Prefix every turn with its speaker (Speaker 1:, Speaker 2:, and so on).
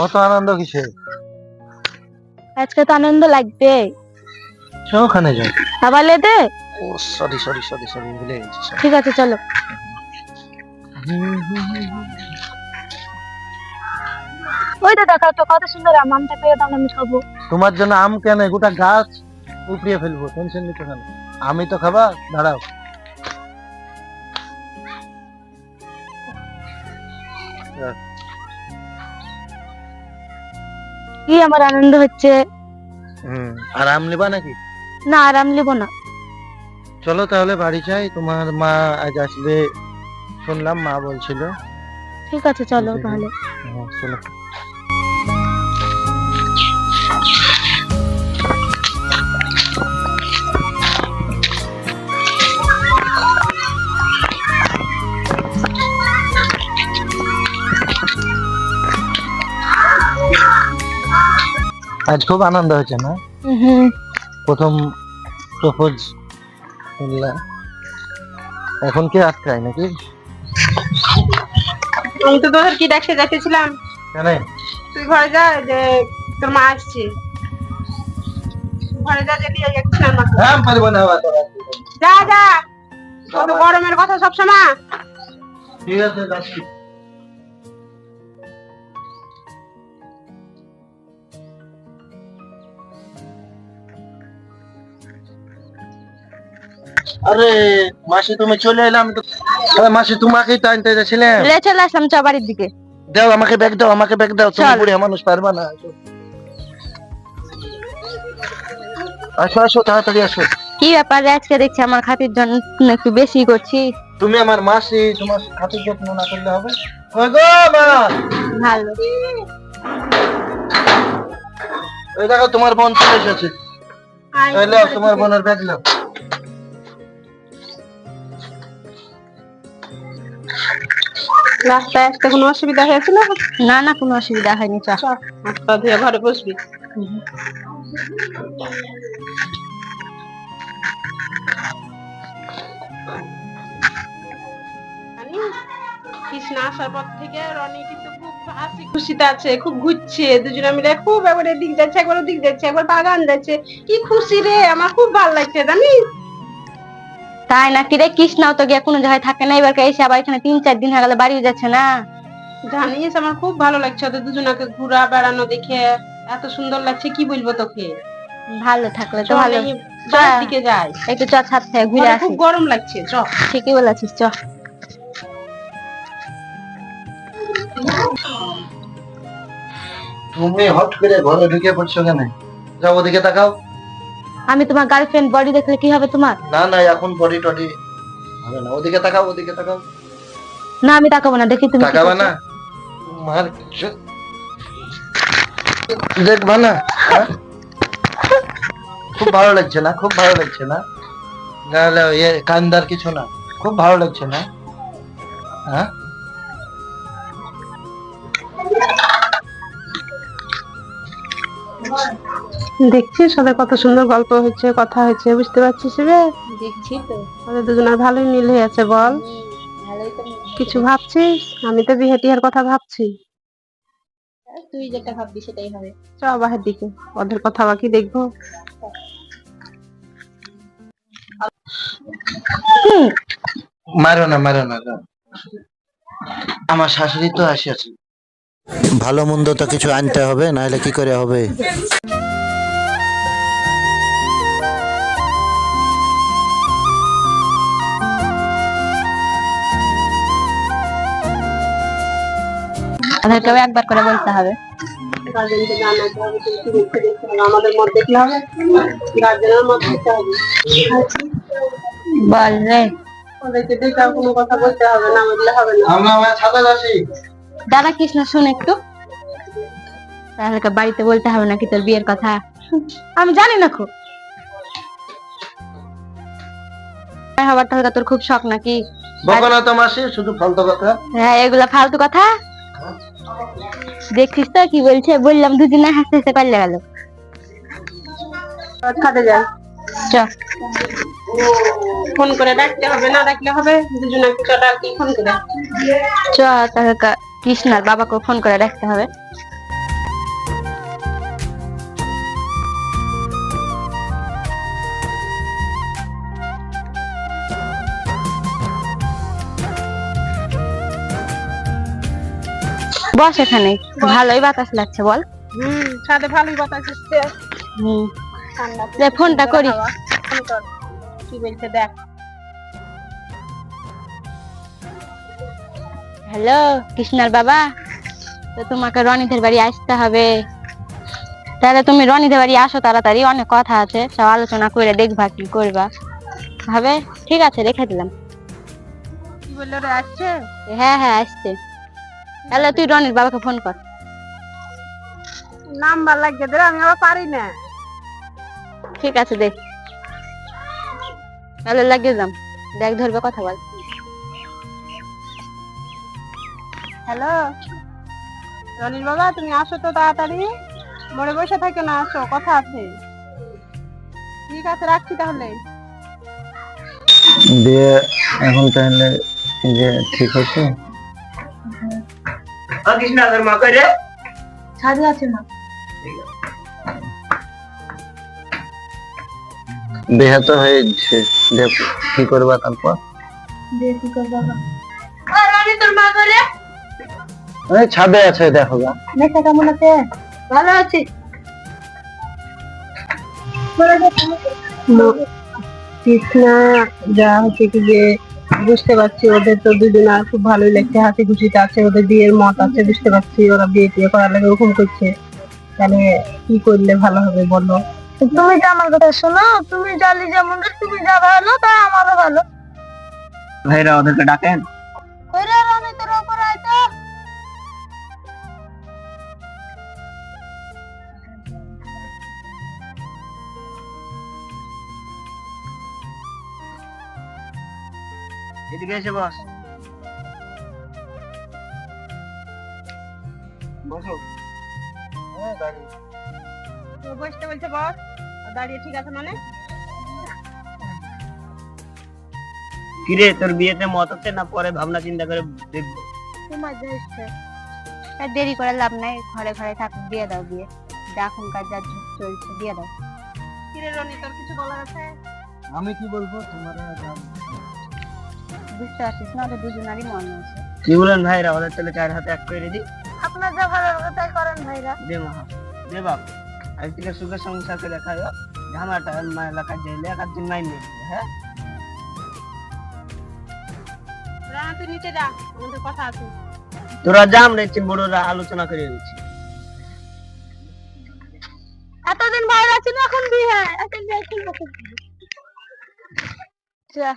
Speaker 1: অত আনন্দ কিসে?
Speaker 2: আজকে তো আনন্দ লাগবে।
Speaker 1: ওখানে যাই।
Speaker 2: খাবার লেদে।
Speaker 1: ও সরি সরি সরি সরি ভুলে গেছি।
Speaker 2: ঠিক আছে চলো। ওই তো দেখো তো কত সুন্দর আমটা পেয়ে দাও, আমি খাবো।
Speaker 1: তোমার জন্য আম কেন, গোটা গাছ উপড়িয়ে ফেলবো, টেনশন নিতে কেন? আমি তো খাবা, দাঁড়াও।
Speaker 2: কি আমার আনন্দ হচ্ছে।
Speaker 1: আর আম নেবা নাকি?
Speaker 2: না আরাম নেব না।
Speaker 1: চলো তাহলে বাড়ি যাই, তোমার মা আজ আসবে শুনলাম, মা বলছিল।
Speaker 2: ঠিক আছে চলো তাহলে।
Speaker 1: হ্যাঁ চলো। আজ খুব আনন্দ হয়েছে না? প্রথম প্রপোজ করলাম, এখন কি আটকায় নাকি?
Speaker 3: আমি তো তোদের কি দেখতে যাচ্ছিলাম।
Speaker 1: কেন?
Speaker 3: তুই ঘরে যা, যে তোর মা আসছে। ঘরে যা, যেতে যাচ্ছিলাম।
Speaker 1: পারবো না
Speaker 3: যা যা, কত গরমের কথা সবসময়।
Speaker 1: ঠিক আছে যাচ্ছি। আরে মাসি তুমি চলে এলে, আমি তো মাসি তোমাকেই তো আনতে যাচ্ছিলাম।
Speaker 2: চলে আসলাম চা বাড়ির দিকে।
Speaker 1: দাও আমাকে ব্যাগ দাও, আমাকে ব্যাগ দাও, তুমি বুড়িয়া মানুষ পারবা না। আসো আসো তাড়াতাড়ি আসো।
Speaker 2: কি ব্যাপার আজকে দেখছি আমার খাতির জন্য একটু বেশি করছি।
Speaker 1: তুমি আমার মাসি, তোমার খাতির যত্ন না করলে হবে? ওই গো মা,
Speaker 2: ভালো।
Speaker 1: ওই দেখো তোমার বোন চলে এসেছে। এই নাও তোমার বোনের ব্যাগ নাও।
Speaker 3: রাস্তায় আসতে কোনো অসুবিধা হয়েছিল?
Speaker 2: না না কোনো অসুবিধা হয়নি। চা
Speaker 3: হাত পা ধুয়ে ঘরে বসবি। কৃষ্ণা আসার পর থেকে রনি কিন্তু খুব হাসি খুশিতে আছে, খুব ঘুরছে, দুজনে মিলে খুব একবার এদিক যাচ্ছে, একবার ওদিক যাচ্ছে, একবার বাগান যাচ্ছে। কি খুশি রে, আমার খুব ভালো লাগছে জানিস।
Speaker 2: তাই নাকি রে? কৃষ্ণাও তো গিয়ে কোনো জায়গায় থাকে না, এবার এসে আবার এখানে 3-4 দিন হয়ে গেল, বাড়িও যাচ্ছে না।
Speaker 3: জানিস আমার খুব ভালো লাগছে ওদের দুজনাকে ঘোরা বেড়ানো দেখে, এত সুন্দর লাগছে কি বলবো তোকে।
Speaker 2: ভালো থাকলে তো
Speaker 3: চল
Speaker 2: ভালো।
Speaker 3: এই বাড়ির দিকে যাই,
Speaker 2: একটু চ ছাদ থেকে ঘুরে
Speaker 3: ঘরে
Speaker 2: আসি।
Speaker 3: খুব গরম লাগছে। চ।
Speaker 2: ঠিকই বলেছিস চ।
Speaker 1: তুমি হট করে ঘরে ঢুকে পড়ছো কেন? যাও ওদিকে তাকাও।
Speaker 2: আমি তোমার গার্লফ্রেন্ড, বডি দেখলে কি হবে তোমার?
Speaker 1: না না এখন বডি টডি হবে না, ওদিকে তাকাও, ওদিকে তাকাও।
Speaker 2: না আমি তাকাবো না, দেখি তুমি
Speaker 1: তাকাবা না? মার দেখবা না? হ্যাঁ? খুব ভালো লাগছে না? খুব ভালো লাগছে না? নাহলে কান্দার কিছু না, খুব ভালো লাগছে না? হ্যাঁ
Speaker 3: দেখছিস ওদের কত সুন্দর গল্প হচ্ছে, কথা হচ্ছে, বুঝতে পারছিস রে?
Speaker 2: দেখছি তো।
Speaker 3: ওদের দুজনের ভালোই মিল হয়ে আছে বল। কিছু ভাবছিস? আমি তো বিয়ে টিয়ার কথা ভাবছি।
Speaker 2: তুই যেটা ভাববি সেটাই হবে।
Speaker 3: চ বাহির দিকে, ওদের কথা বাকি দেখবো।
Speaker 1: মারো না মারো না, আমার শাশুড়ি তো আসিয়াছে, ভালো মন্দ তো কিছু আনতে হবে, নাহলে কি করে হবে?
Speaker 2: ওদেরকেও একবার করে বলতে হবে।
Speaker 3: গার্জেনকে জানাতে হবে, কিন্তু দেখতে দেখতে হবে, আমাদের মত দেখলে হবে, গার্জেনের মত দিতে হবে।
Speaker 2: বল রে।
Speaker 3: ওদেরকে দেখে আর কোনো কথা বলতে হবে না, বললে হবে না।
Speaker 1: আমরা ছাতা যাচ্ছি।
Speaker 2: দাদা কৃষ্ণ শোন একটু, তাহলে বাড়িতে বলতে হবে নাকি তোর বিয়ের কথা? আমি জানি না খুব হবার তাহলে তোর খুব শখ নাকি?
Speaker 1: বকো না তো মাসি, শুধু ফালতু কথা।
Speaker 2: হ্যাঁ এগুলা ফালতু কথা। দেখছিস তো কি বলছে, বললাম দুদিনে হাসতে হাসতে পারলে গেল।
Speaker 3: খাতে যাই।
Speaker 2: চ।
Speaker 3: ফোন করে ডাকতে হবে, না ডাকলে হবে দুজনে চটা কি ফোন করে।
Speaker 2: চ তাহলে কৃষ্ণার বাবাকে ফোন করে ডাকতে হবে। বস এখানে, ভালোই বাতাস লাগছে বল।
Speaker 3: ছাদে ভালোই বাতাস আসছে। ঠান্ডা
Speaker 2: যে ফোনটা করি।
Speaker 3: ফোন কর, কি বলছে দেখ।
Speaker 2: হ্যালো কৃষ্ণার বাবা, তো তোমাকে রনিদের বাড়ি আসতে হবে। তাহলে তুমি রনিদের বাড়ি আসো তাড়াতাড়ি, অনেক কথা আছে, সব আলোচনা করে দেখবা কি করবা হবে। ঠিক আছে, রেখে দিলাম।
Speaker 3: কি বললো রে, আসছে?
Speaker 2: হ্যাঁ হ্যাঁ আসছে। তাহলে তুই রনির বাবাকে ফোন কর।
Speaker 3: নাম্বার লাগিয়ে দে, আমি আবার পারি না।
Speaker 2: ঠিক আছে দেখ, তাহলে লাগিয়ে যাম, দেখ ধরবে, কথা বল।
Speaker 3: হ্যালো রনির বাবা, তুমি আসো তো তাড়াতাড়ি, মরে বসে থাকে না, আসো, কথা আছে। ঠিক আছে, রাখছি তাহলে।
Speaker 1: দিয়ে এখন তাহলে যে ঠিক হচ্ছে। কৃষ্ণ আগের মা কই রে?
Speaker 2: ছাদে আছে না।
Speaker 1: দেহা তো হয়েছে, দেখ কি করবা তারপর।
Speaker 2: দেখি কর বাবা।
Speaker 3: রনি তোর মা করে
Speaker 1: ওই ছাদে আছে, দেখো গা।
Speaker 2: মেয়েটা কেমন আছে?
Speaker 3: ভালো আছি। কৃষ্ণা যা হচ্ছে কি যে বুঝতে পারছি ওদের তো দুজনা খুব ভালোই লাগছে, হাসি খুশিতে আছে, ওদের বিয়ের মত আছে, বুঝতে পারছি ওরা বিয়ে টিয়ে করার লাগে ওরকম করছে। তাহলে কি করলে ভালো হবে বলো?
Speaker 2: তুমি যে আমার কথা শোনো, তুমি জালি যেমন, তুমি যা ভালো তাই আমারও ভালো।
Speaker 1: ভাইরা ওদেরকে ডাকেন।
Speaker 2: ওরে রনি তোর উপর আইতো।
Speaker 1: এদিকে এসে বস। বসো।
Speaker 3: বসতে বলছে বস, দাঁড়িয়ে ঠিক আছে মানে?
Speaker 1: কিরে তোর বিয়েতে মত হচ্ছে না, পরে ভাবনা চিন্তা করে দেখবো।
Speaker 2: তোমার যা ইচ্ছে। আর দেরি করে লাভ নাই, ঘরে ঘরে থাক, দিয়ে দাও বিয়ে। এখনকার যা যুগ চলছে, দিয়ে দাও।
Speaker 3: কিরে রনি, তোর কিছু বলার আছে?
Speaker 1: আমি কি বলবো তোমার?
Speaker 2: বুঝতে পারছিস না, ওদের দুজনারই মন আছে।
Speaker 1: কি বলেন ভাইরা, ওদের তাহলে চার হাতে এক করে দিই।
Speaker 2: আপনার যা ভালো লাগে তাই করেন ভাইরা।
Speaker 1: দে মা, দে বাপ, আজ থেকে সুখের সংসার করে খাইও। ঝামেলাটা এলাকায় যাইলে এক দিন মাইন নেই। হ্যাঁ
Speaker 3: রানা তুই নিচে যা, আমাদের কথা আছে।
Speaker 1: তোরা জাম রেছি, বড়রা আলোচনা করে দিচ্ছি।
Speaker 2: এতদিন ভাইরা ছিল, এখন বিয়ে, এখন বিয়ে ঠিক আছে। যা।